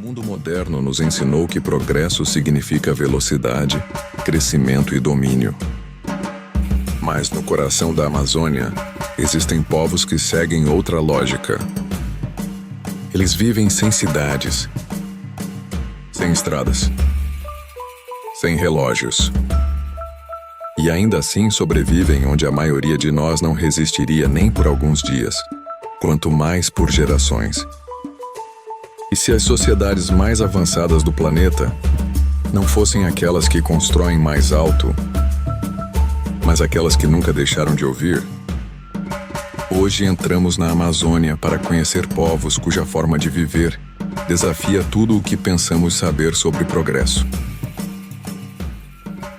mundo moderno nos ensinou que progresso significa velocidade, crescimento e domínio. Mas no coração da Amazônia, existem povos que seguem outra lógica. Eles vivem sem cidades, sem estradas, sem relógios. E ainda assim sobrevivem onde a maioria de nós não resistiria nem por alguns dias, quanto mais por gerações. E se as sociedades mais avançadas do planeta não fossem aquelas que constroem mais alto, mas aquelas que nunca deixaram de ouvir? Hoje entramos na Amazônia para conhecer povos cuja forma de viver desafia tudo o que pensamos saber sobre progresso.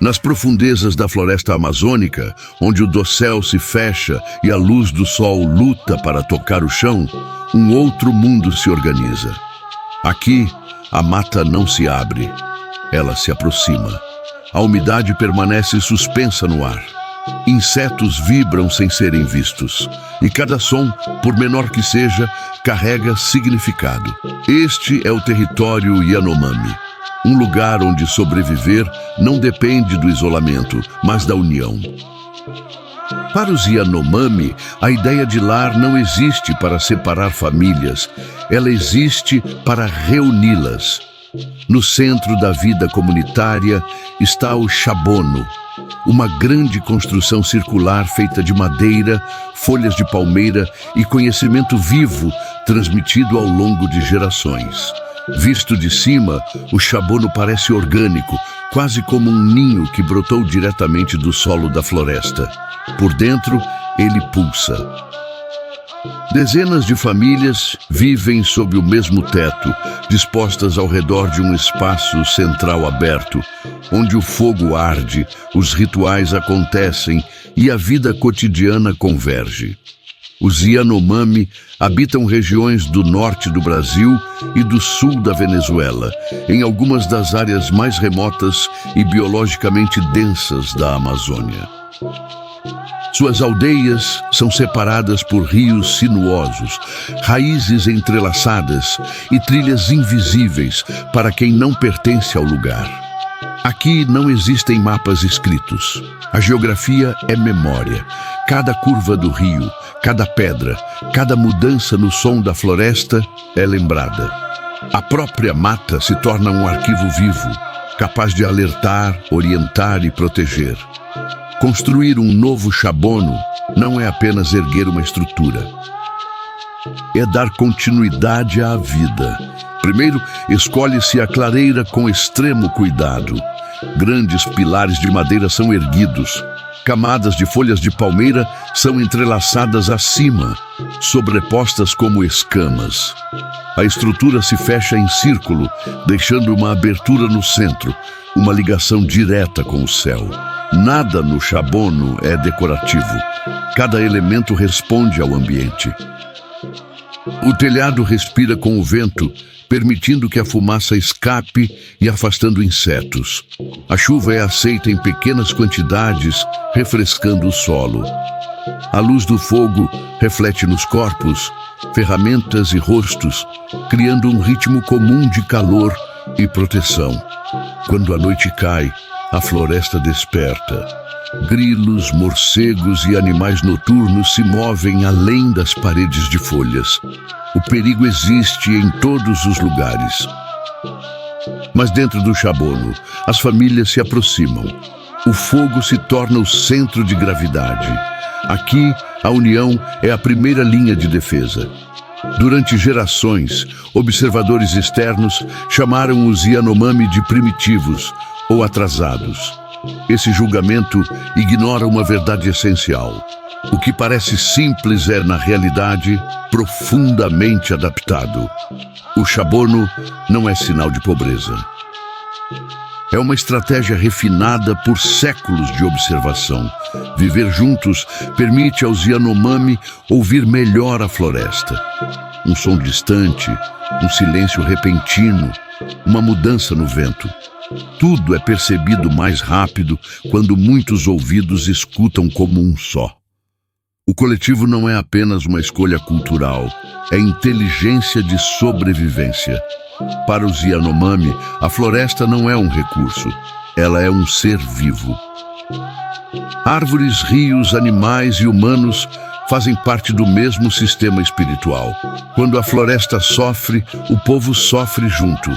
Nas profundezas da floresta amazônica, onde o dossel se fecha e a luz do sol luta para tocar o chão, um outro mundo se organiza. Aqui, a mata não se abre, ela se aproxima. A umidade permanece suspensa no ar. Insetos vibram sem serem vistos. E cada som, por menor que seja, carrega significado. Este é o território Yanomami. Um lugar onde sobreviver não depende do isolamento, mas da união. Para os Yanomami, a ideia de lar não existe para separar famílias, ela existe para reuni-las. No centro da vida comunitária está o chabono, uma grande construção circular feita de madeira, folhas de palmeira e conhecimento vivo transmitido ao longo de gerações. Visto de cima, o chabono parece orgânico, quase como um ninho que brotou diretamente do solo da floresta. Por dentro, ele pulsa. Dezenas de famílias vivem sob o mesmo teto, dispostas ao redor de um espaço central aberto, onde o fogo arde, os rituais acontecem e a vida cotidiana converge. Os Yanomami habitam regiões do norte do Brasil e do sul da Venezuela, em algumas das áreas mais remotas e biologicamente densas da Amazônia. Suas aldeias são separadas por rios sinuosos, raízes entrelaçadas e trilhas invisíveis para quem não pertence ao lugar. Aqui não existem mapas escritos. A geografia é memória. Cada curva do rio, cada pedra, cada mudança no som da floresta é lembrada. A própria mata se torna um arquivo vivo, capaz de alertar, orientar e proteger. Construir um novo chabono não é apenas erguer uma estrutura. É dar continuidade à vida. Primeiro, escolhe-se a clareira com extremo cuidado. Grandes pilares de madeira são erguidos. Camadas de folhas de palmeira são entrelaçadas acima, sobrepostas como escamas. A estrutura se fecha em círculo, deixando uma abertura no centro, uma ligação direta com o céu. Nada no chabono é decorativo. Cada elemento responde ao ambiente. O telhado respira com o vento, permitindo que a fumaça escape e afastando insetos. A chuva é aceita em pequenas quantidades, refrescando o solo. A luz do fogo reflete nos corpos, ferramentas e rostos, criando um ritmo comum de calor e proteção. Quando a noite cai, a floresta desperta. Grilos, morcegos e animais noturnos se movem além das paredes de folhas. O perigo existe em todos os lugares. Mas dentro do chabono, as famílias se aproximam. O fogo se torna o centro de gravidade. Aqui, a união é a primeira linha de defesa. Durante gerações, observadores externos chamaram os Yanomami de primitivos ou atrasados. Esse julgamento ignora uma verdade essencial. O que parece simples é, na realidade, profundamente adaptado. O chabono não é sinal de pobreza. É uma estratégia refinada por séculos de observação. Viver juntos permite aos Yanomami ouvir melhor a floresta. Um som distante, um silêncio repentino, uma mudança no vento. Tudo é percebido mais rápido quando muitos ouvidos escutam como um só. O coletivo não é apenas uma escolha cultural, é inteligência de sobrevivência. Para os Yanomami, a floresta não é um recurso, ela é um ser vivo. Árvores, rios, animais e humanos fazem parte do mesmo sistema espiritual. Quando a floresta sofre, o povo sofre junto.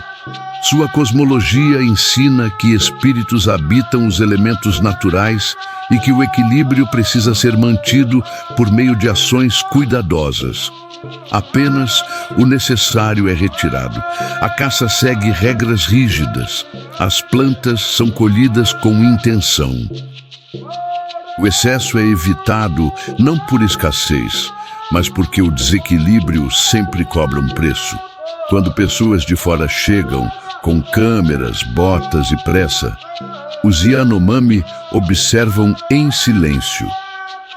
Sua cosmologia ensina que espíritos habitam os elementos naturais e que o equilíbrio precisa ser mantido por meio de ações cuidadosas. Apenas o necessário é retirado. A caça segue regras rígidas. As plantas são colhidas com intenção. O excesso é evitado não por escassez, mas porque o desequilíbrio sempre cobra um preço. Quando pessoas de fora chegam, com câmeras, botas e pressa, os Yanomami observam em silêncio.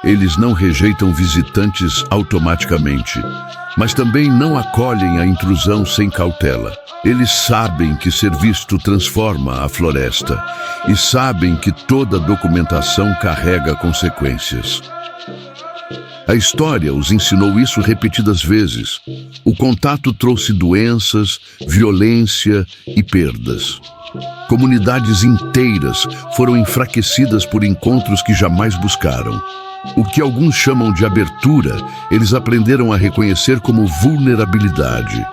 Eles não rejeitam visitantes automaticamente, mas também não acolhem a intrusão sem cautela. Eles sabem que ser visto transforma a floresta e sabem que toda documentação carrega consequências. A história os ensinou isso repetidas vezes. O contato trouxe doenças, violência e perdas. Comunidades inteiras foram enfraquecidas por encontros que jamais buscaram. O que alguns chamam de abertura, eles aprenderam a reconhecer como vulnerabilidade.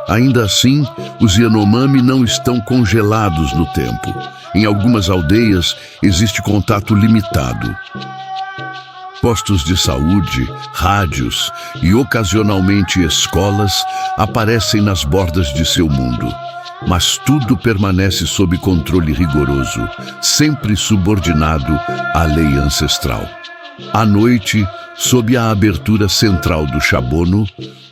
Ainda assim, os Yanomami não estão congelados no tempo. Em algumas aldeias, existe contato limitado. Postos de saúde, rádios e, ocasionalmente, escolas aparecem nas bordas de seu mundo. Mas tudo permanece sob controle rigoroso, sempre subordinado à lei ancestral. À noite, sob a abertura central do Shabono,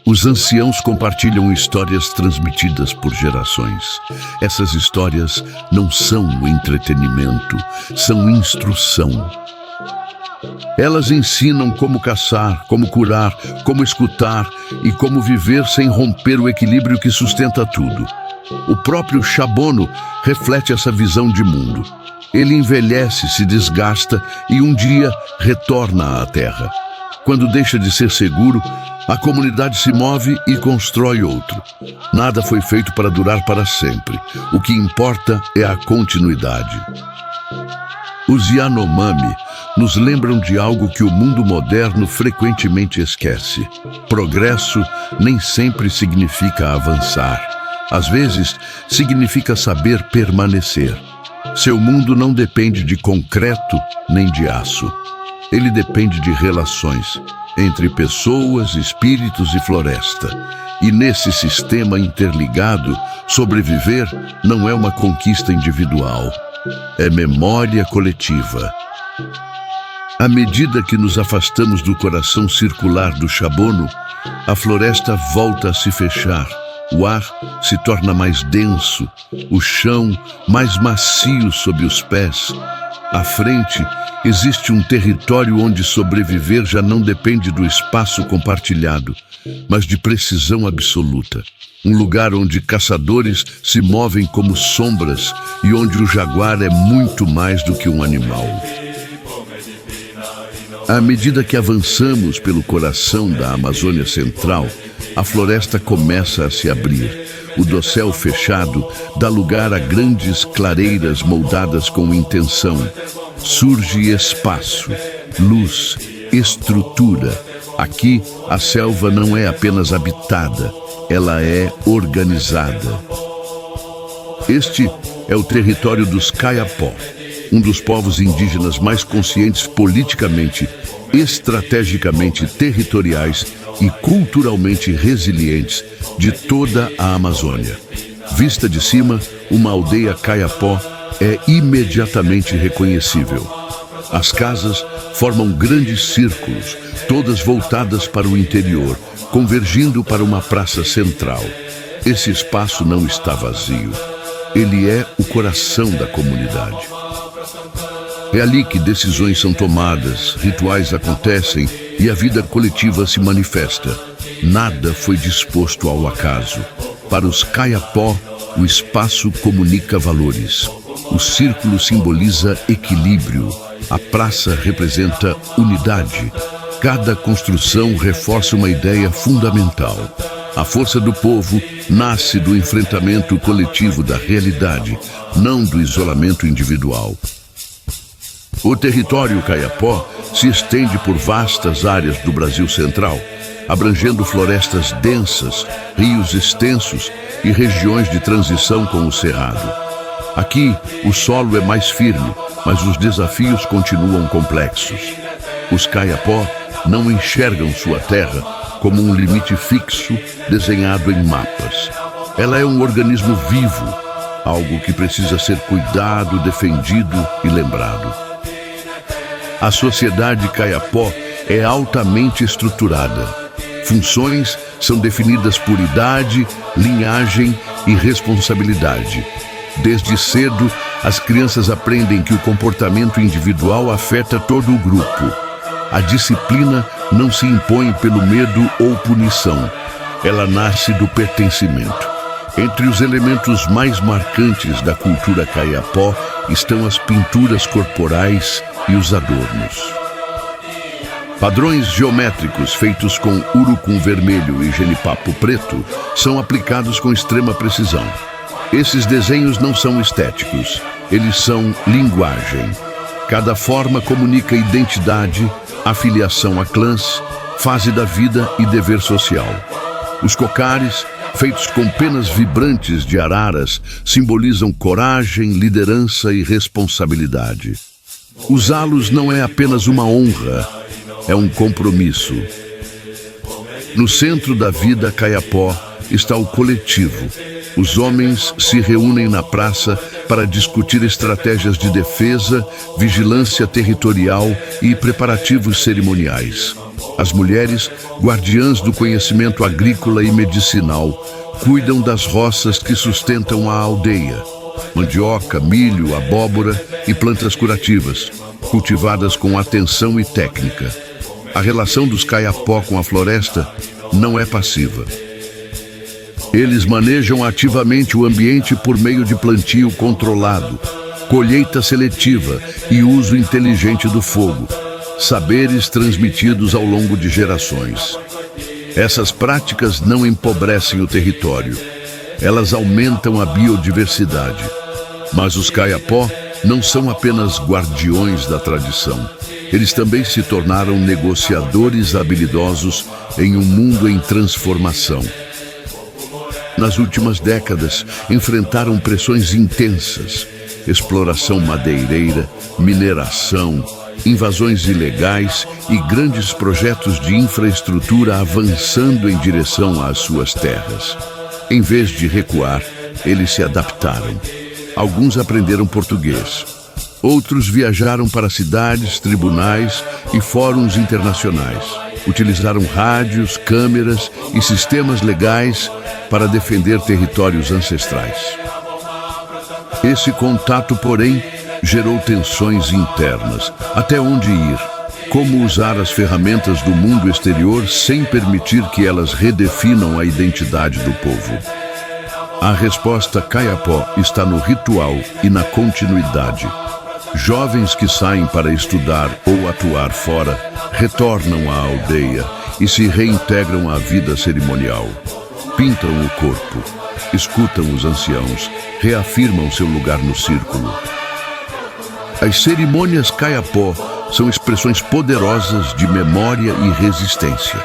os anciãos compartilham histórias transmitidas por gerações. Essas histórias não são entretenimento, são instrução. Elas ensinam como caçar, como curar, como escutar e como viver sem romper o equilíbrio que sustenta tudo. O próprio Shabono reflete essa visão de mundo. Ele envelhece, se desgasta e um dia retorna à terra. Quando deixa de ser seguro, a comunidade se move e constrói outro. Nada foi feito para durar para sempre. O que importa é a continuidade. Os Yanomami nos lembram de algo que o mundo moderno frequentemente esquece. Progresso nem sempre significa avançar. Às vezes, significa saber permanecer. Seu mundo não depende de concreto nem de aço. Ele depende de relações entre pessoas, espíritos e floresta. E nesse sistema interligado, sobreviver não é uma conquista individual. É memória coletiva. À medida que nos afastamos do coração circular do Shabono, a floresta volta a se fechar. O ar se torna mais denso, o chão mais macio sob os pés. À frente, existe um território onde sobreviver já não depende do espaço compartilhado, mas de precisão absoluta. Um lugar onde caçadores se movem como sombras e onde o jaguar é muito mais do que um animal. À medida que avançamos pelo coração da Amazônia Central, a floresta começa a se abrir. O dossel fechado dá lugar a grandes clareiras moldadas com intenção. Surge espaço, luz, estrutura. Aqui, a selva não é apenas habitada, ela é organizada. Este é o território dos Kayapó, um dos povos indígenas mais conscientes politicamente, estrategicamente territoriais e culturalmente resilientes de toda a Amazônia. Vista de cima, uma aldeia Kayapó é imediatamente reconhecível. As casas formam grandes círculos, todas voltadas para o interior, convergindo para uma praça central. Esse espaço não está vazio. Ele é o coração da comunidade. É ali que decisões são tomadas, rituais acontecem e a vida coletiva se manifesta. Nada foi disposto ao acaso. Para os Kayapó, o espaço comunica valores. O círculo simboliza equilíbrio. A praça representa unidade. Cada construção reforça uma ideia fundamental. A força do povo nasce do enfrentamento coletivo da realidade, não do isolamento individual. O território Kayapó se estende por vastas áreas do Brasil Central, abrangendo florestas densas, rios extensos e regiões de transição com o Cerrado. Aqui, o solo é mais firme, mas os desafios continuam complexos. Os Kayapó não enxergam sua terra como um limite fixo desenhado em mapas. Ela é um organismo vivo, algo que precisa ser cuidado, defendido e lembrado. A sociedade Kayapó é altamente estruturada. Funções são definidas por idade, linhagem e responsabilidade. Desde cedo, as crianças aprendem que o comportamento individual afeta todo o grupo. A disciplina não se impõe pelo medo ou punição. Ela nasce do pertencimento. Entre os elementos mais marcantes da cultura Kayapó estão as pinturas corporais e os adornos. Padrões geométricos feitos com urucum vermelho e genipapo preto são aplicados com extrema precisão. Esses desenhos não são estéticos, eles são linguagem. Cada forma comunica identidade, afiliação a clãs, fase da vida e dever social. Os cocares, feitos com penas vibrantes de araras, simbolizam coragem, liderança e responsabilidade. Usá-los não é apenas uma honra, é um compromisso. No centro da vida Kayapó está o coletivo. Os homens se reúnem na praça para discutir estratégias de defesa, vigilância territorial e preparativos cerimoniais. As mulheres, guardiãs do conhecimento agrícola e medicinal, cuidam das roças que sustentam a aldeia. Mandioca, milho, abóbora e plantas curativas, cultivadas com atenção e técnica. A relação dos Kayapó com a floresta não é passiva. Eles manejam ativamente o ambiente por meio de plantio controlado, colheita seletiva e uso inteligente do fogo, saberes transmitidos ao longo de gerações. Essas práticas não empobrecem o território, elas aumentam a biodiversidade. Mas os Kayapó não são apenas guardiões da tradição. Eles também se tornaram negociadores habilidosos em um mundo em transformação. Nas últimas décadas, enfrentaram pressões intensas: exploração madeireira, mineração, invasões ilegais e grandes projetos de infraestrutura avançando em direção às suas terras. Em vez de recuar, eles se adaptaram. Alguns aprenderam português. Outros viajaram para cidades, tribunais e fóruns internacionais. Utilizaram rádios, câmeras e sistemas legais para defender territórios ancestrais. Esse contato, porém, gerou tensões internas. Até onde ir? Como usar as ferramentas do mundo exterior sem permitir que elas redefinam a identidade do povo? A resposta Kayapó está no ritual e na continuidade. Jovens que saem para estudar ou atuar fora retornam à aldeia e se reintegram à vida cerimonial. Pintam o corpo, escutam os anciãos, reafirmam seu lugar no círculo. As cerimônias Kayapó são expressões poderosas de memória e resistência.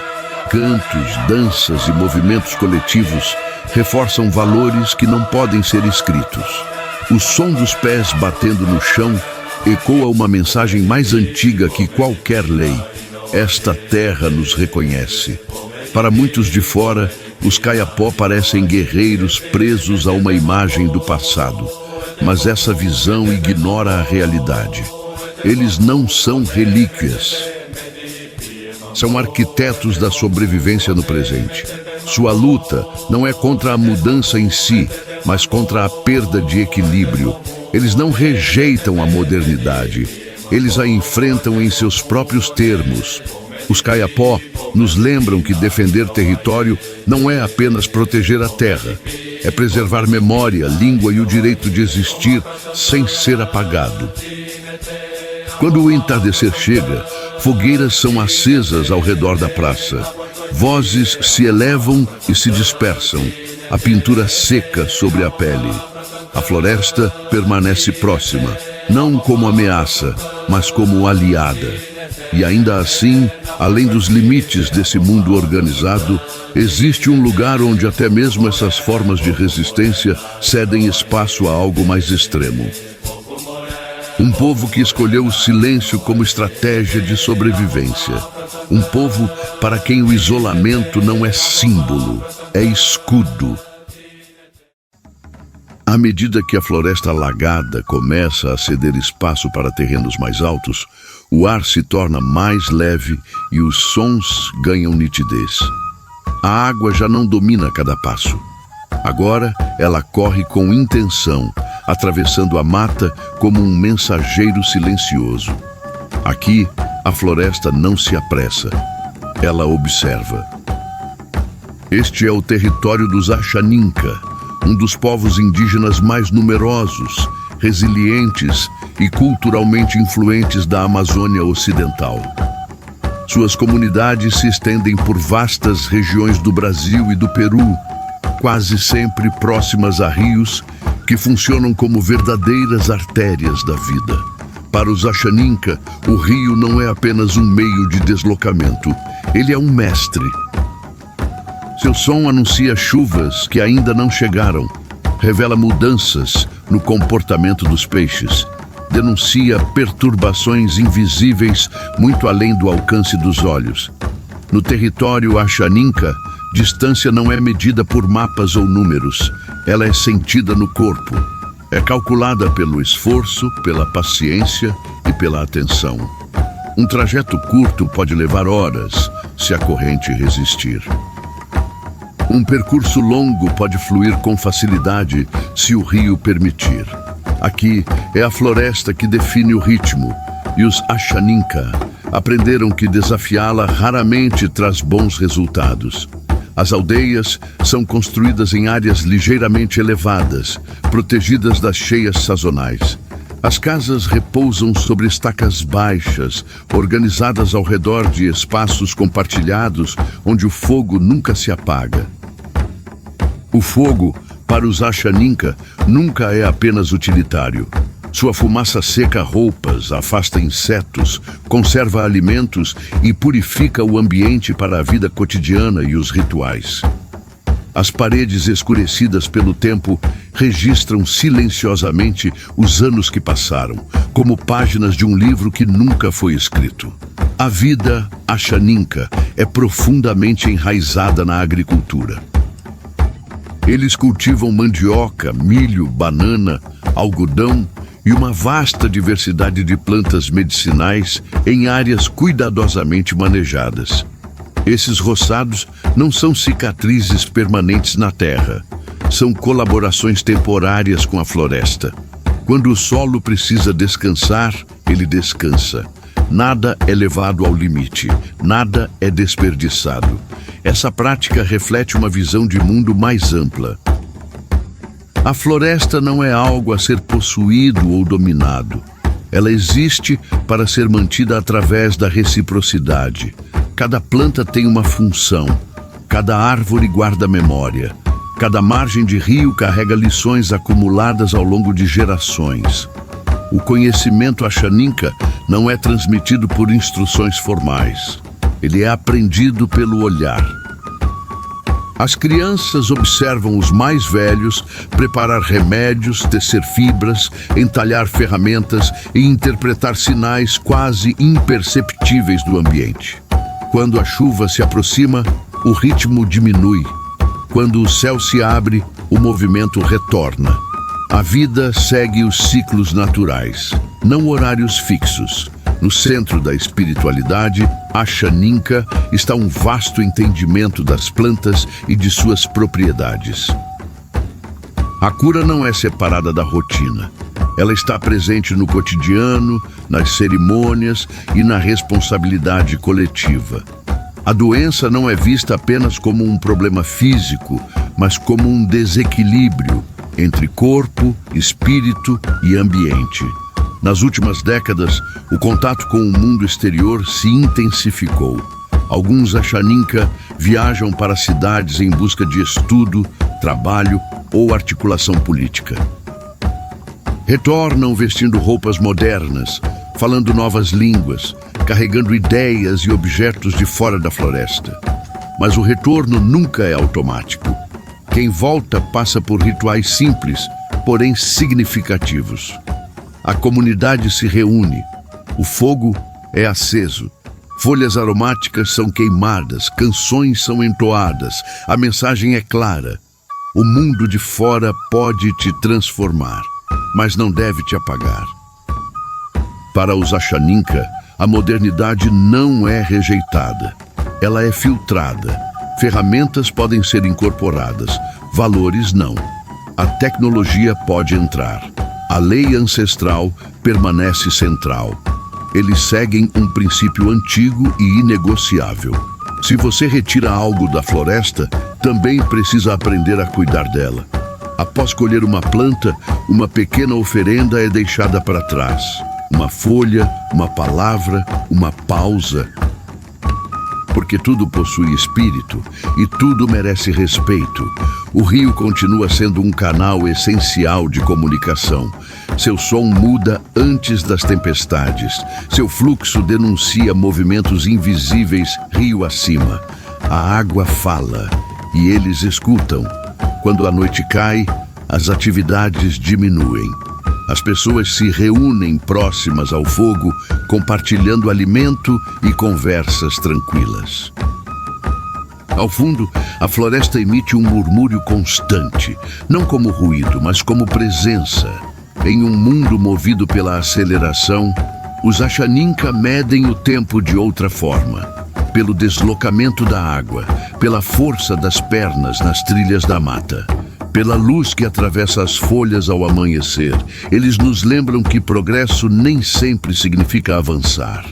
Cantos, danças e movimentos coletivos reforçam valores que não podem ser escritos. O som dos pés batendo no chão ecoa uma mensagem mais antiga que qualquer lei. Esta terra nos reconhece. Para muitos de fora, os Kayapó parecem guerreiros presos a uma imagem do passado. Mas essa visão ignora a realidade. Eles não são relíquias. São arquitetos da sobrevivência no presente. Sua luta não é contra a mudança em si, mas contra a perda de equilíbrio. Eles não rejeitam a modernidade. Eles a enfrentam em seus próprios termos. Os Kayapó nos lembram que defender território não é apenas proteger a terra. É preservar memória, língua e o direito de existir sem ser apagado. Quando o entardecer chega, fogueiras são acesas ao redor da praça. Vozes se elevam e se dispersam, a pintura seca sobre a pele. A floresta permanece próxima, não como ameaça, mas como aliada. E ainda assim, além dos limites desse mundo organizado, existe um lugar onde até mesmo essas formas de resistência cedem espaço a algo mais extremo. Um povo que escolheu o silêncio como estratégia de sobrevivência. Um povo para quem o isolamento não é símbolo, é escudo. À medida que a floresta alagada começa a ceder espaço para terrenos mais altos, o ar se torna mais leve e os sons ganham nitidez. A água já não domina cada passo. Agora ela corre com intenção, atravessando a mata como um mensageiro silencioso. Aqui, a floresta não se apressa. Ela observa. Este é o território dos Ashaninka, um dos povos indígenas mais numerosos, resilientes e culturalmente influentes da Amazônia Ocidental. Suas comunidades se estendem por vastas regiões do Brasil e do Peru, quase sempre próximas a rios que funcionam como verdadeiras artérias da vida. Para os Ashaninka, o rio não é apenas um meio de deslocamento, ele é um mestre. Seu som anuncia chuvas que ainda não chegaram, revela mudanças no comportamento dos peixes, denuncia perturbações invisíveis muito além do alcance dos olhos. No território Ashaninka, distância não é medida por mapas ou números, ela é sentida no corpo. É calculada pelo esforço, pela paciência e pela atenção. Um trajeto curto pode levar horas, se a corrente resistir. Um percurso longo pode fluir com facilidade, se o rio permitir. Aqui é a floresta que define o ritmo, e os Ashaninka aprenderam que desafiá-la raramente traz bons resultados. As aldeias são construídas em áreas ligeiramente elevadas, protegidas das cheias sazonais. As casas repousam sobre estacas baixas, organizadas ao redor de espaços compartilhados, onde o fogo nunca se apaga. O fogo, para os Ashaninka, nunca é apenas utilitário. Sua fumaça seca roupas, afasta insetos, conserva alimentos e purifica o ambiente para a vida cotidiana e os rituais. As paredes escurecidas pelo tempo registram silenciosamente os anos que passaram, como páginas de um livro que nunca foi escrito. A vida Ashaninka é profundamente enraizada na agricultura. Eles cultivam mandioca, milho, banana, algodão e uma vasta diversidade de plantas medicinais em áreas cuidadosamente manejadas. Esses roçados não são cicatrizes permanentes na terra, são colaborações temporárias com a floresta. Quando o solo precisa descansar, ele descansa. Nada é levado ao limite, nada é desperdiçado. Essa prática reflete uma visão de mundo mais ampla. A floresta não é algo a ser possuído ou dominado. Ela existe para ser mantida através da reciprocidade. Cada planta tem uma função, cada árvore guarda memória, cada margem de rio carrega lições acumuladas ao longo de gerações. O conhecimento Ashaninka não é transmitido por instruções formais. Ele é aprendido pelo olhar. As crianças observam os mais velhos preparar remédios, tecer fibras, entalhar ferramentas e interpretar sinais quase imperceptíveis do ambiente. Quando a chuva se aproxima, o ritmo diminui. Quando o céu se abre, o movimento retorna. A vida segue os ciclos naturais, não horários fixos. No centro da espiritualidade, Ashaninka, está um vasto entendimento das plantas e de suas propriedades. A cura não é separada da rotina. Ela está presente no cotidiano, nas cerimônias e na responsabilidade coletiva. A doença não é vista apenas como um problema físico, mas como um desequilíbrio entre corpo, espírito e ambiente. Nas últimas décadas, o contato com o mundo exterior se intensificou. Alguns Ashaninka viajam para cidades em busca de estudo, trabalho ou articulação política. Retornam vestindo roupas modernas, falando novas línguas, carregando ideias e objetos de fora da floresta. Mas o retorno nunca é automático. Quem volta passa por rituais simples, porém significativos. A comunidade se reúne, o fogo é aceso, folhas aromáticas são queimadas, canções são entoadas, a mensagem é clara. O mundo de fora pode te transformar, mas não deve te apagar. Para os Ashaninka, a modernidade não é rejeitada, ela é filtrada. Ferramentas podem ser incorporadas, valores não. A tecnologia pode entrar. A lei ancestral permanece central. Eles seguem um princípio antigo e inegociável. Se você retira algo da floresta, também precisa aprender a cuidar dela. Após colher uma planta, uma pequena oferenda é deixada para trás. Uma folha, uma palavra, uma pausa. Porque tudo possui espírito e tudo merece respeito. O rio continua sendo um canal essencial de comunicação. Seu som muda antes das tempestades. Seu fluxo denuncia movimentos invisíveis rio acima. A água fala e eles escutam. Quando a noite cai, as atividades diminuem. As pessoas se reúnem próximas ao fogo, compartilhando alimento e conversas tranquilas. Ao fundo, a floresta emite um murmúrio constante, não como ruído, mas como presença. Em um mundo movido pela aceleração, os Ashaninka medem o tempo de outra forma, pelo deslocamento da água, pela força das pernas nas trilhas da mata. Pela luz que atravessa as folhas ao amanhecer, eles nos lembram que progresso nem sempre significa avançar.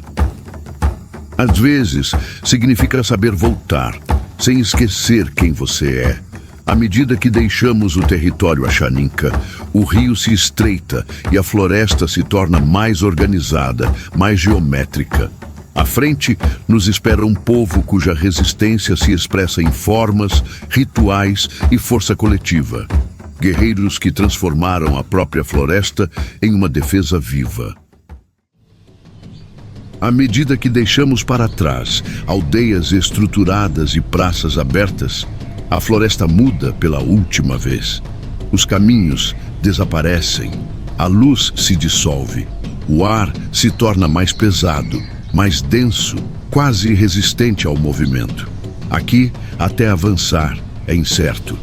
Às vezes, significa saber voltar, sem esquecer quem você é. À medida que deixamos o território Ashaninka, o rio se estreita e a floresta se torna mais organizada, mais geométrica. À frente, nos espera um povo cuja resistência se expressa em formas, rituais e força coletiva. Guerreiros que transformaram a própria floresta em uma defesa viva. À medida que deixamos para trás aldeias estruturadas e praças abertas, a floresta muda pela última vez. Os caminhos desaparecem, a luz se dissolve, o ar se torna mais pesado, mais denso, quase resistente ao movimento. Aqui, até avançar, é incerto.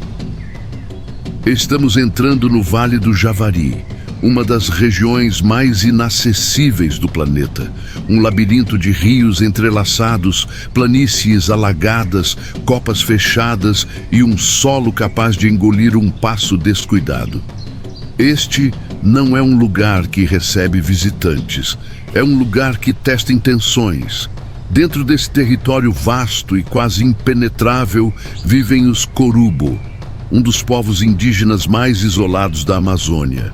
Estamos entrando no Vale do Javari, uma das regiões mais inacessíveis do planeta. Um labirinto de rios entrelaçados, planícies alagadas, copas fechadas e um solo capaz de engolir um passo descuidado. Este não é um lugar que recebe visitantes. É um lugar que testa intenções. Dentro desse território vasto e quase impenetrável vivem os Korubo, um dos povos indígenas mais isolados da Amazônia.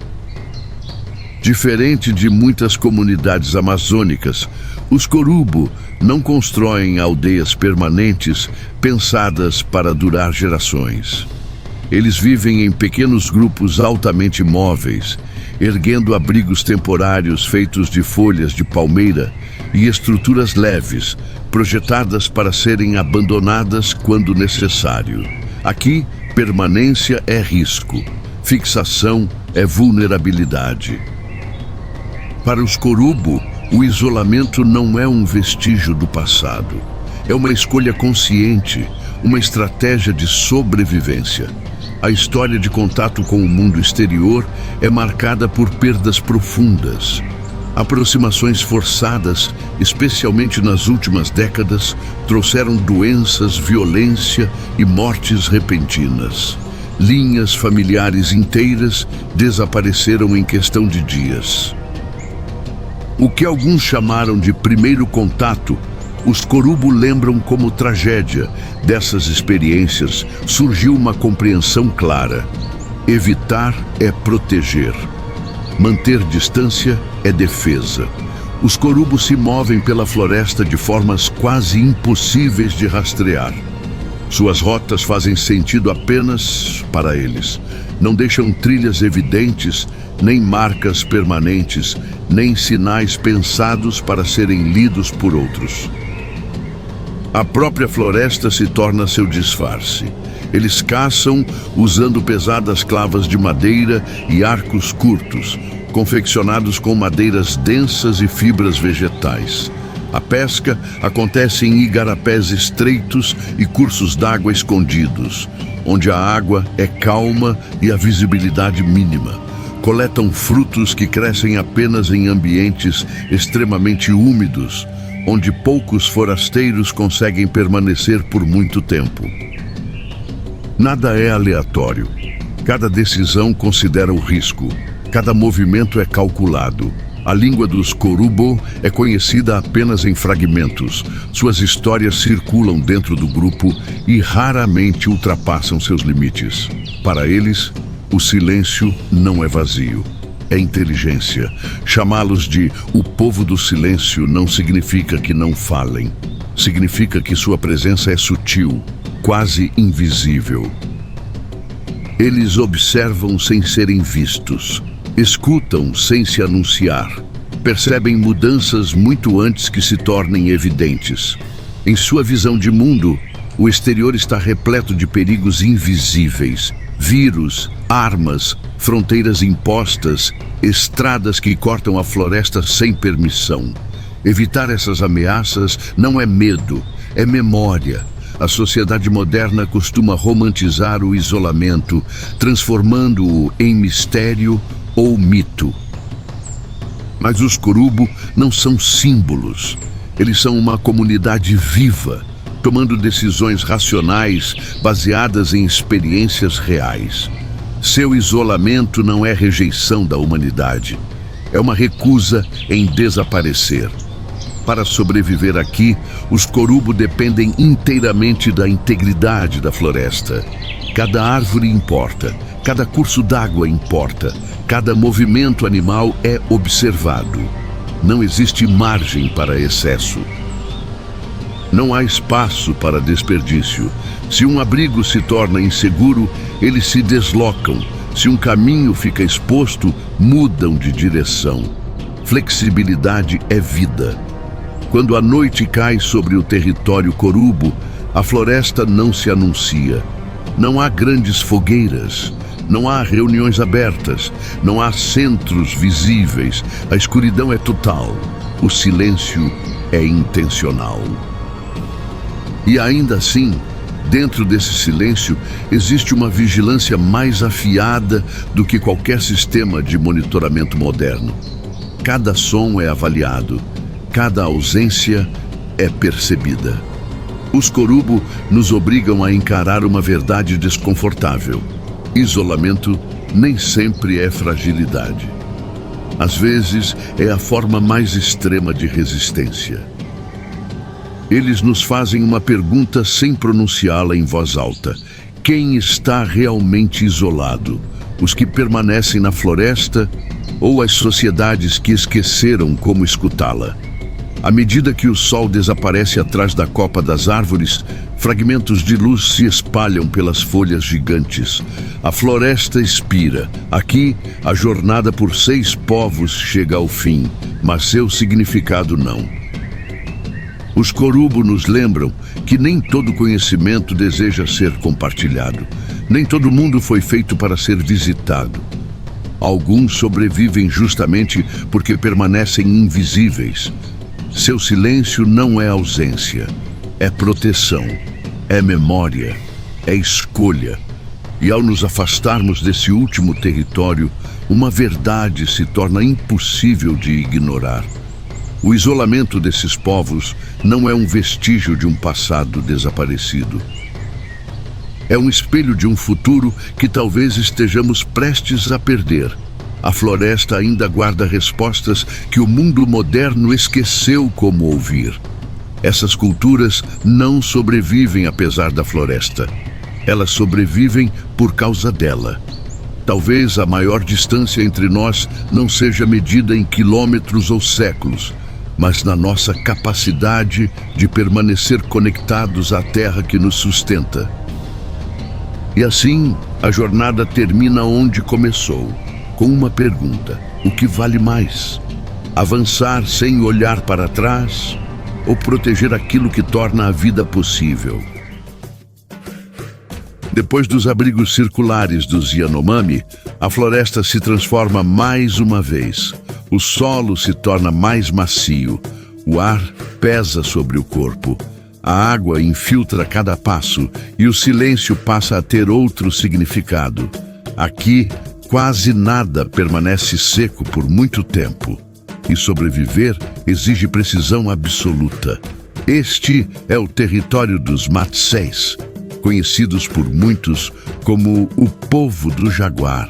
Diferente de muitas comunidades amazônicas, os Korubo não constroem aldeias permanentes pensadas para durar gerações. Eles vivem em pequenos grupos altamente móveis, erguendo abrigos temporários feitos de folhas de palmeira e estruturas leves, projetadas para serem abandonadas quando necessário. Aqui, permanência é risco, fixação é vulnerabilidade. Para os Korubo, o isolamento não é um vestígio do passado. É uma escolha consciente, uma estratégia de sobrevivência. A história de contato com o mundo exterior é marcada por perdas profundas. Aproximações forçadas, especialmente nas últimas décadas, trouxeram doenças, violência e mortes repentinas. Linhas familiares inteiras desapareceram em questão de dias. O que alguns chamaram de primeiro contato, os Korubo lembram como tragédia. Dessas experiências surgiu uma compreensão clara. Evitar é proteger. Manter distância é defesa. Os Korubo se movem pela floresta de formas quase impossíveis de rastrear. Suas rotas fazem sentido apenas para eles. Não deixam trilhas evidentes, nem marcas permanentes, nem sinais pensados para serem lidos por outros. A própria floresta se torna seu disfarce. Eles caçam usando pesadas clavas de madeira e arcos curtos, confeccionados com madeiras densas e fibras vegetais. A pesca acontece em igarapés estreitos e cursos d'água escondidos, onde a água é calma e a visibilidade mínima. Coletam frutos que crescem apenas em ambientes extremamente úmidos, onde poucos forasteiros conseguem permanecer por muito tempo. Nada é aleatório. Cada decisão considera o risco. Cada movimento é calculado. A língua dos Korubo é conhecida apenas em fragmentos. Suas histórias circulam dentro do grupo e raramente ultrapassam seus limites. Para eles, o silêncio não é vazio. É inteligência. Chamá-los de o povo do silêncio não significa que não falem. Significa que sua presença é sutil, quase invisível. Eles observam sem serem vistos. Escutam sem se anunciar. Percebem mudanças muito antes que se tornem evidentes. Em sua visão de mundo, o exterior está repleto de perigos invisíveis. Vírus, armas, fronteiras impostas, estradas que cortam a floresta sem permissão. Evitar essas ameaças não é medo, é memória. A sociedade moderna costuma romantizar o isolamento, transformando-o em mistério ou mito. Mas os Korubo não são símbolos. Eles são uma comunidade viva, tomando decisões racionais baseadas em experiências reais. Seu isolamento não é rejeição da humanidade. É uma recusa em desaparecer. Para sobreviver aqui, os Korubo dependem inteiramente da integridade da floresta. Cada árvore importa, cada curso d'água importa, cada movimento animal é observado. Não existe margem para excesso. Não há espaço para desperdício. Se um abrigo se torna inseguro, eles se deslocam. Se um caminho fica exposto, mudam de direção. Flexibilidade é vida. Quando a noite cai sobre o território Korubo, a floresta não se anuncia. Não há grandes fogueiras, não há reuniões abertas, não há centros visíveis. A escuridão é total. O silêncio é intencional. E ainda assim, dentro desse silêncio, existe uma vigilância mais afiada do que qualquer sistema de monitoramento moderno. Cada som é avaliado, cada ausência é percebida. Os Korubo nos obrigam a encarar uma verdade desconfortável. Isolamento nem sempre é fragilidade. Às vezes, é a forma mais extrema de resistência. Eles nos fazem uma pergunta sem pronunciá-la em voz alta. Quem está realmente isolado? Os que permanecem na floresta ou as sociedades que esqueceram como escutá-la? À medida que o sol desaparece atrás da copa das árvores, fragmentos de luz se espalham pelas folhas gigantes. A floresta expira. Aqui, a jornada por 6 povos chega ao fim, mas seu significado não. Os Korubo nos lembram que nem todo conhecimento deseja ser compartilhado. Nem todo mundo foi feito para ser visitado. Alguns sobrevivem justamente porque permanecem invisíveis. Seu silêncio não é ausência, é proteção, é memória, é escolha. E ao nos afastarmos desse último território, uma verdade se torna impossível de ignorar. O isolamento desses povos não é um vestígio de um passado desaparecido. É um espelho de um futuro que talvez estejamos prestes a perder. A floresta ainda guarda respostas que o mundo moderno esqueceu como ouvir. Essas culturas não sobrevivem apesar da floresta. Elas sobrevivem por causa dela. Talvez a maior distância entre nós não seja medida em quilômetros ou séculos, mas na nossa capacidade de permanecer conectados à terra que nos sustenta. E assim, a jornada termina onde começou, com uma pergunta: o que vale mais? Avançar sem olhar para trás ou proteger aquilo que torna a vida possível? Depois dos abrigos circulares dos Yanomami, a floresta se transforma mais uma vez. O solo se torna mais macio, o ar pesa sobre o corpo, a água infiltra cada passo e o silêncio passa a ter outro significado. Aqui, quase nada permanece seco por muito tempo, e sobreviver exige precisão absoluta. Este é o território dos Matseis, conhecidos por muitos como o povo do jaguar.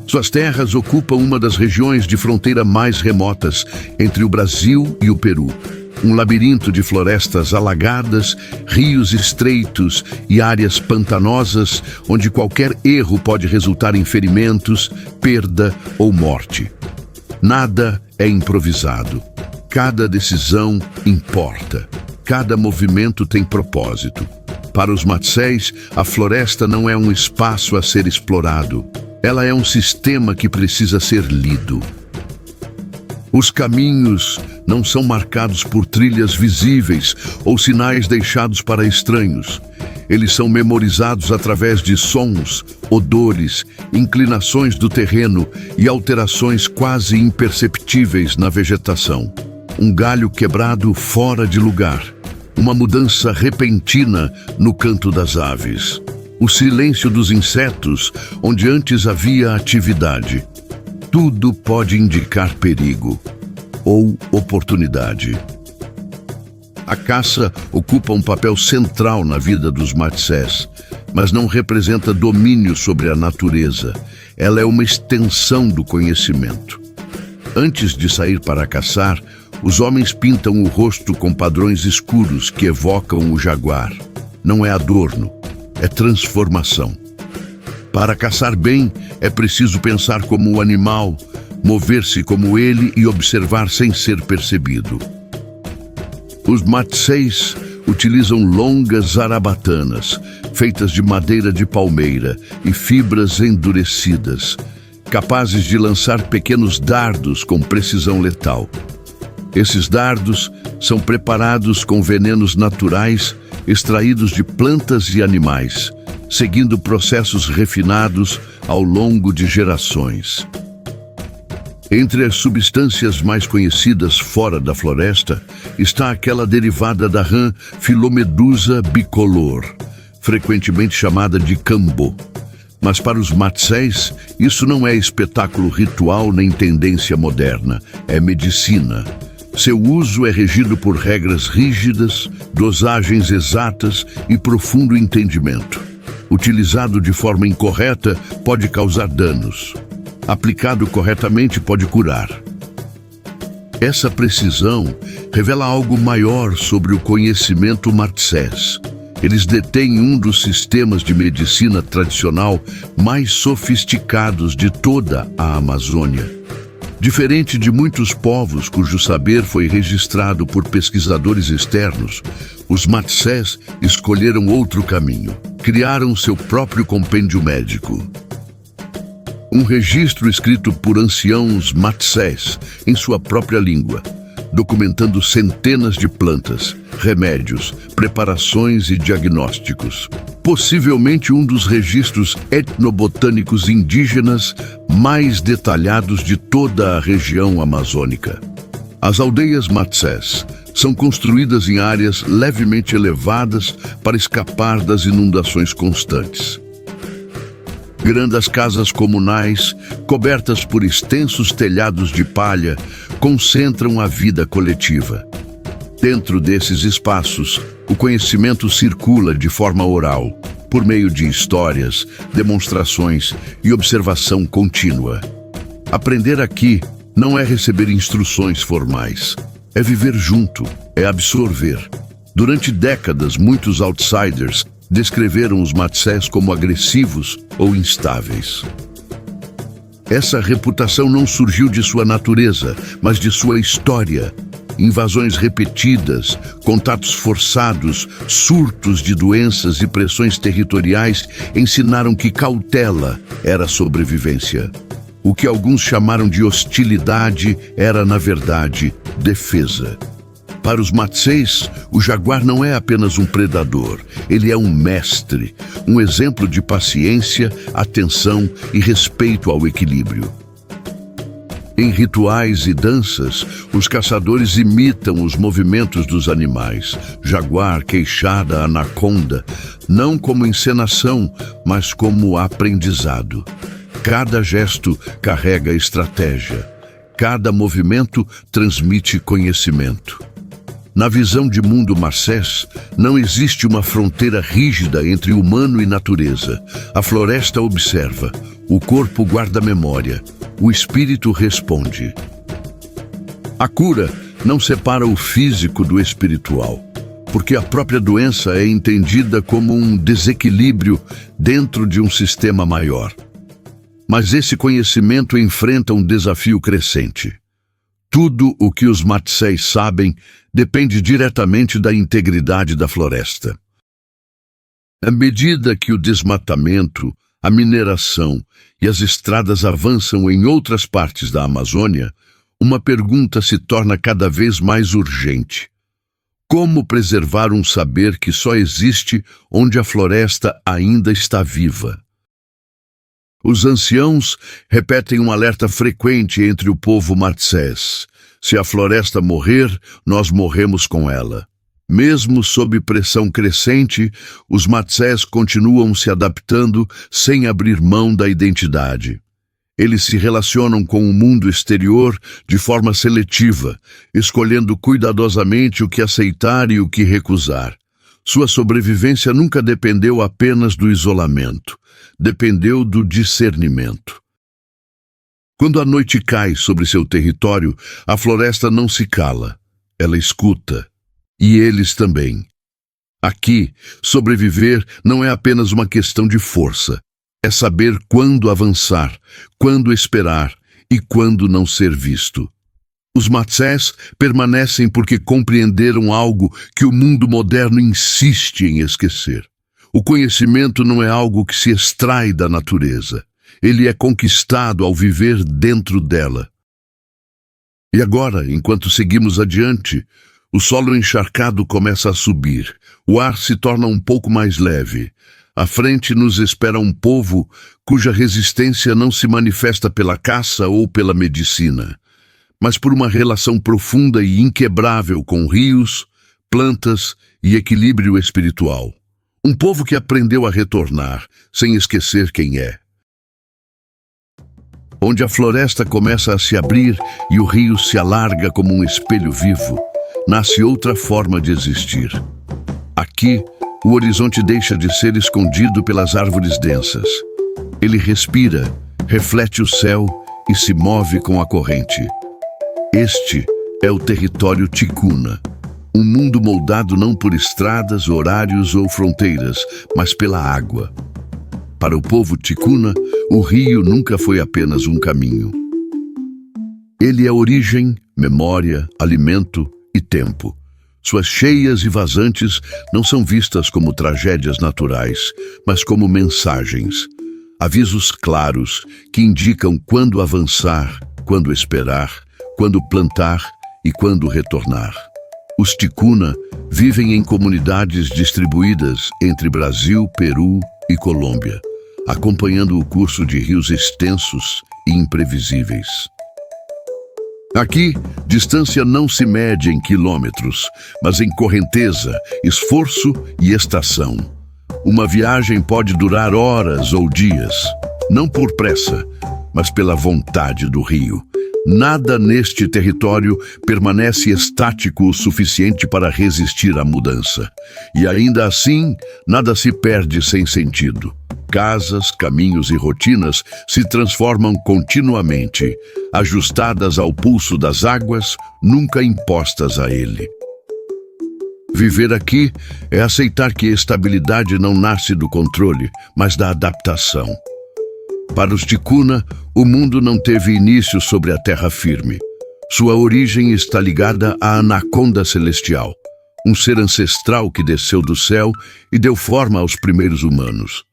Suas terras ocupam uma das regiões de fronteira mais remotas entre o Brasil e o Peru. Um labirinto de florestas alagadas, rios estreitos e áreas pantanosas onde qualquer erro pode resultar em ferimentos, perda ou morte. Nada é improvisado. Cada decisão importa. Cada movimento tem propósito. Para os Matseis, a floresta não é um espaço a ser explorado. Ela é um sistema que precisa ser lido. Os caminhos não são marcados por trilhas visíveis ou sinais deixados para estranhos. Eles são memorizados através de sons, odores, inclinações do terreno e alterações quase imperceptíveis na vegetação. Um galho quebrado fora de lugar. Uma mudança repentina no canto das aves. O silêncio dos insetos, onde antes havia atividade. Tudo pode indicar perigo ou oportunidade. A caça ocupa um papel central na vida dos Matseis, mas não representa domínio sobre a natureza. Ela é uma extensão do conhecimento. Antes de sair para caçar, os homens pintam o rosto com padrões escuros que evocam o jaguar. Não é adorno, é transformação. Para caçar bem, é preciso pensar como o animal, mover-se como ele e observar sem ser percebido. Os Matseis utilizam longas zarabatanas, feitas de madeira de palmeira e fibras endurecidas, capazes de lançar pequenos dardos com precisão letal. Esses dardos são preparados com venenos naturais extraídos de plantas e animais, seguindo processos refinados ao longo de gerações. Entre as substâncias mais conhecidas fora da floresta está aquela derivada da rã Philomedusa bicolor, frequentemente chamada de cambô. Mas para os Matseis, isso não é espetáculo ritual nem tendência moderna, é medicina. Seu uso é regido por regras rígidas, dosagens exatas e profundo entendimento. Utilizado de forma incorreta, pode causar danos. Aplicado corretamente, pode curar. Essa precisão revela algo maior sobre o conhecimento Matseis. Eles detêm um dos sistemas de medicina tradicional mais sofisticados de toda a Amazônia. Diferente de muitos povos cujo saber foi registrado por pesquisadores externos, os Matseis escolheram outro caminho. Criaram seu próprio compêndio médico. Um registro escrito por anciãos Matseis em sua própria língua, documentando centenas de plantas, remédios, preparações e diagnósticos. Possivelmente um dos registros etnobotânicos indígenas mais detalhados de toda a região amazônica. As aldeias Matseis são construídas em áreas levemente elevadas para escapar das inundações constantes. Grandes casas comunais, cobertas por extensos telhados de palha, concentram a vida coletiva. Dentro desses espaços, o conhecimento circula de forma oral, por meio de histórias, demonstrações e observação contínua. Aprender aqui não é receber instruções formais, é viver junto, é absorver. Durante décadas, muitos outsiders descreveram os Matseis como agressivos ou instáveis. Essa reputação não surgiu de sua natureza, mas de sua história. Invasões repetidas, contatos forçados, surtos de doenças e pressões territoriais ensinaram que cautela era sobrevivência. O que alguns chamaram de hostilidade era, na verdade, defesa. Para os Matseis, o jaguar não é apenas um predador, ele é um mestre, um exemplo de paciência, atenção e respeito ao equilíbrio. Em rituais e danças, os caçadores imitam os movimentos dos animais, jaguar, queixada, anaconda, não como encenação, mas como aprendizado. Cada gesto carrega estratégia, cada movimento transmite conhecimento. Na visão de mundo Marcés, não existe uma fronteira rígida entre humano e natureza. A floresta observa, o corpo guarda memória, o espírito responde. A cura não separa o físico do espiritual, porque a própria doença é entendida como um desequilíbrio dentro de um sistema maior. Mas esse conhecimento enfrenta um desafio crescente. Tudo o que os Matseis sabem depende diretamente da integridade da floresta. À medida que o desmatamento, a mineração e as estradas avançam em outras partes da Amazônia, uma pergunta se torna cada vez mais urgente. Como preservar um saber que só existe onde a floresta ainda está viva? Os anciãos repetem um alerta frequente entre o povo Matseis. Se a floresta morrer, nós morremos com ela. Mesmo sob pressão crescente, os Matseis continuam se adaptando sem abrir mão da identidade. Eles se relacionam com o mundo exterior de forma seletiva, escolhendo cuidadosamente o que aceitar e o que recusar. Sua sobrevivência nunca dependeu apenas do isolamento. Dependeu do discernimento. Quando a noite cai sobre seu território, a floresta não se cala, ela escuta. E eles também. Aqui, sobreviver não é apenas uma questão de força, é saber quando avançar, quando esperar e quando não ser visto. Os Matseis permanecem porque compreenderam algo que o mundo moderno insiste em esquecer. O conhecimento não é algo que se extrai da natureza. Ele é conquistado ao viver dentro dela. E agora, enquanto seguimos adiante, o solo encharcado começa a subir. O ar se torna um pouco mais leve. À frente nos espera um povo cuja resistência não se manifesta pela caça ou pela medicina, mas por uma relação profunda e inquebrável com rios, plantas e equilíbrio espiritual. Um povo que aprendeu a retornar, sem esquecer quem é. Onde a floresta começa a se abrir e o rio se alarga como um espelho vivo, nasce outra forma de existir. Aqui, o horizonte deixa de ser escondido pelas árvores densas. Ele respira, reflete o céu e se move com a corrente. Este é o território ticuna. Um mundo moldado não por estradas, horários ou fronteiras, mas pela água. Para o povo ticuna, o rio nunca foi apenas um caminho. Ele é origem, memória, alimento e tempo. Suas cheias e vazantes não são vistas como tragédias naturais, mas como mensagens. Avisos claros que indicam quando avançar, quando esperar, quando plantar e quando retornar. Os ticuna vivem em comunidades distribuídas entre Brasil, Peru e Colômbia, acompanhando o curso de rios extensos e imprevisíveis. Aqui, distância não se mede em quilômetros, mas em correnteza, esforço e estação. Uma viagem pode durar horas ou dias, não por pressa, mas pela vontade do rio. Nada neste território permanece estático o suficiente para resistir à mudança. E ainda assim, nada se perde sem sentido. Casas, caminhos e rotinas se transformam continuamente, ajustadas ao pulso das águas, nunca impostas a ele. Viver aqui é aceitar que a estabilidade não nasce do controle, mas da adaptação. Para os Ticuna, o mundo não teve início sobre a terra firme. Sua origem está ligada à Anaconda Celestial, um ser ancestral que desceu do céu e deu forma aos primeiros humanos.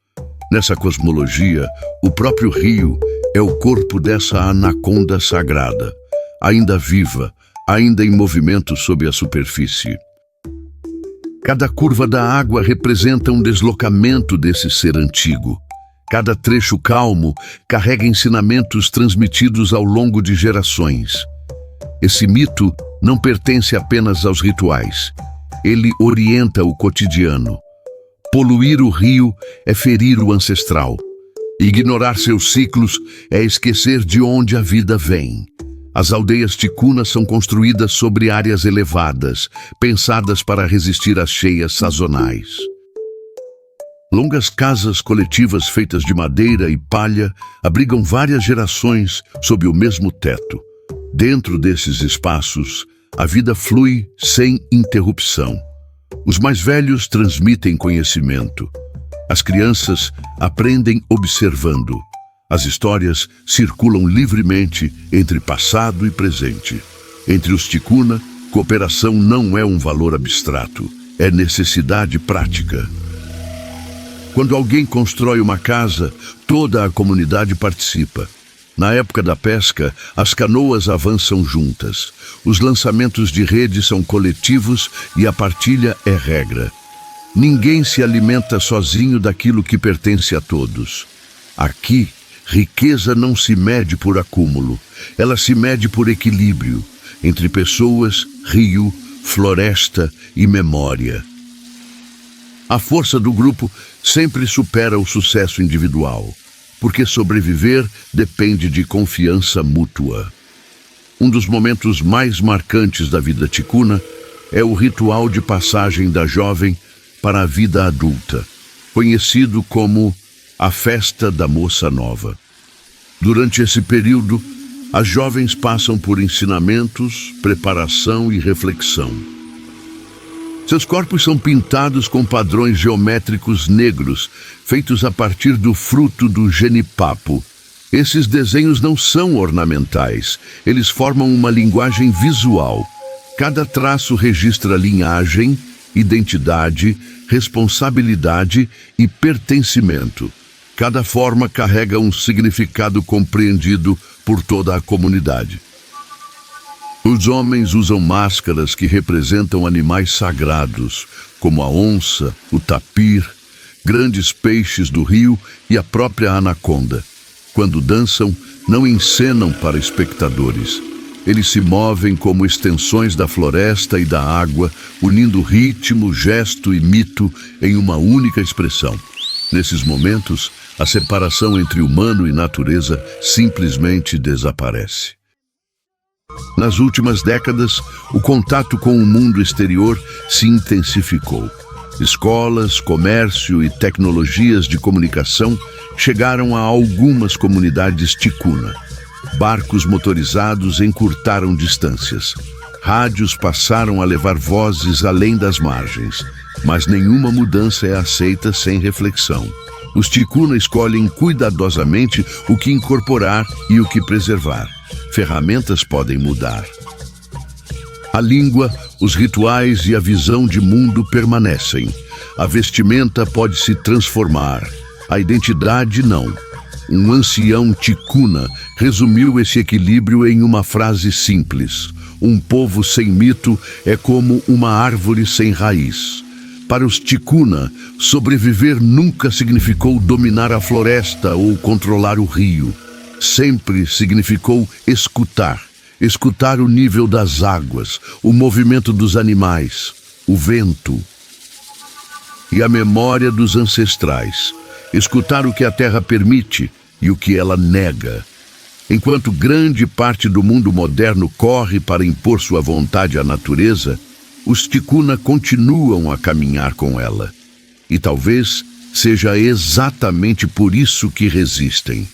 Nessa cosmologia, o próprio rio é o corpo dessa anaconda sagrada, ainda viva, ainda em movimento sob a superfície. Cada curva da água representa um deslocamento desse ser antigo. Cada trecho calmo carrega ensinamentos transmitidos ao longo de gerações. Esse mito não pertence apenas aos rituais. Ele orienta o cotidiano. Poluir o rio é ferir o ancestral. Ignorar seus ciclos é esquecer de onde a vida vem. As aldeias ticunas são construídas sobre áreas elevadas, pensadas para resistir às cheias sazonais. Longas casas coletivas feitas de madeira e palha abrigam várias gerações sob o mesmo teto. Dentro desses espaços, a vida flui sem interrupção. Os mais velhos transmitem conhecimento. As crianças aprendem observando. As histórias circulam livremente entre passado e presente. Entre os Ticuna, cooperação não é um valor abstrato, é necessidade prática. Quando alguém constrói uma casa, toda a comunidade participa. Na época da pesca, as canoas avançam juntas. Os lançamentos de rede são coletivos e a partilha é regra. Ninguém se alimenta sozinho daquilo que pertence a todos. Aqui, riqueza não se mede por acúmulo, ela se mede por equilíbrio entre pessoas, rio, floresta e memória. A força do grupo sempre supera o sucesso individual, porque sobreviver depende de confiança mútua. Um dos momentos mais marcantes da vida ticuna é o ritual de passagem da jovem para a vida adulta, conhecido como a Festa da Moça Nova. Durante esse período, as jovens passam por ensinamentos, preparação e reflexão. Seus corpos são pintados com padrões geométricos negros, feitos a partir do fruto do genipapo. Esses desenhos não são ornamentais, eles formam uma linguagem visual. Cada traço registra linhagem, identidade, responsabilidade e pertencimento. Cada forma carrega um significado compreendido por toda a comunidade. Os homens usam máscaras que representam animais sagrados, como a onça, o tapir, grandes peixes do rio e a própria anaconda. Quando dançam, não encenam para espectadores. Eles se movem como extensões da floresta e da água, unindo ritmo, gesto e mito em uma única expressão. Nesses momentos, a separação entre humano e natureza simplesmente desaparece. Nas últimas décadas, o contato com o mundo exterior se intensificou. Escolas, comércio e tecnologias de comunicação chegaram a algumas comunidades ticuna. Barcos motorizados encurtaram distâncias. Rádios passaram a levar vozes além das margens, mas nenhuma mudança é aceita sem reflexão. Os ticuna escolhem cuidadosamente o que incorporar e o que preservar. Ferramentas podem mudar. A língua, os rituais e a visão de mundo permanecem. A vestimenta pode se transformar. A identidade não. Um ancião ticuna resumiu esse equilíbrio em uma frase simples. Um povo sem mito é como uma árvore sem raiz. Para os ticuna, sobreviver nunca significou dominar a floresta ou controlar o rio. Sempre significou escutar. Escutar o nível das águas, o movimento dos animais, o vento e a memória dos ancestrais. Escutar o que a terra permite e o que ela nega. Enquanto grande parte do mundo moderno corre para impor sua vontade à natureza, os ticuna continuam a caminhar com ela. E talvez seja exatamente por isso que resistem.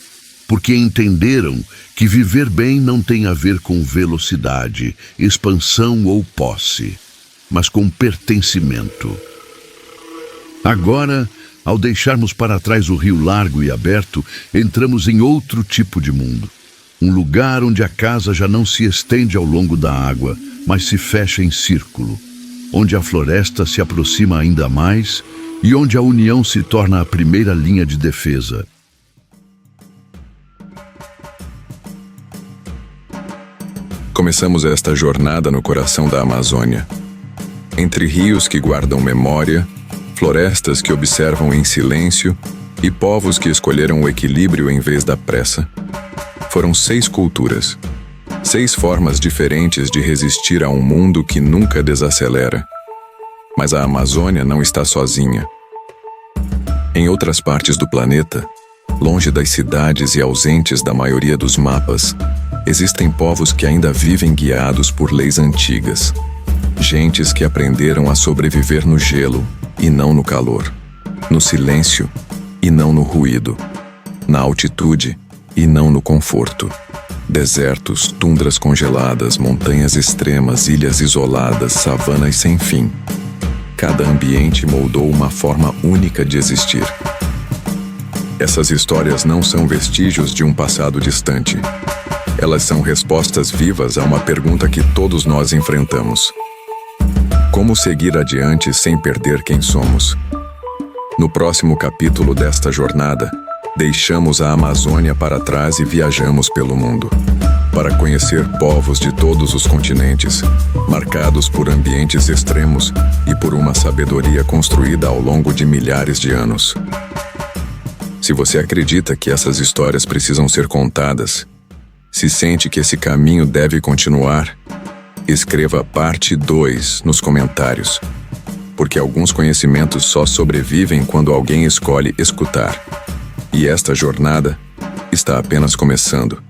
Porque entenderam que viver bem não tem a ver com velocidade, expansão ou posse, mas com pertencimento. Agora, Ao deixarmos para trás o rio largo e aberto, entramos em outro tipo de mundo. Um lugar onde a casa já não se estende ao longo da água, mas se fecha em círculo. Onde a floresta se aproxima ainda mais e onde a união se torna a primeira linha de defesa. Começamos esta jornada no coração da Amazônia. Entre rios que guardam memória, florestas que observam em silêncio e povos que escolheram o equilíbrio em vez da pressa. Foram 6 culturas, 6 formas diferentes de resistir a um mundo que nunca desacelera. Mas a Amazônia não está sozinha. Em outras partes do planeta, longe das cidades e ausentes da maioria dos mapas, existem povos que ainda vivem guiados por leis antigas. Gentes que aprenderam a sobreviver no gelo e não no calor, no silêncio e não no ruído, na altitude e não no conforto. Desertos, tundras congeladas, montanhas extremas, ilhas isoladas, savanas sem fim. Cada ambiente moldou uma forma única de existir. Essas histórias não são vestígios de um passado distante. Elas são respostas vivas a uma pergunta que todos nós enfrentamos: como seguir adiante sem perder quem somos? No próximo capítulo desta jornada, deixamos a Amazônia para trás e viajamos pelo mundo, para conhecer povos de todos os continentes, marcados por ambientes extremos e por uma sabedoria construída ao longo de milhares de anos. Se você acredita que essas histórias precisam ser contadas, se sente que esse caminho deve continuar, escreva parte 2 nos comentários, porque alguns conhecimentos só sobrevivem quando alguém escolhe escutar. E esta jornada está apenas começando.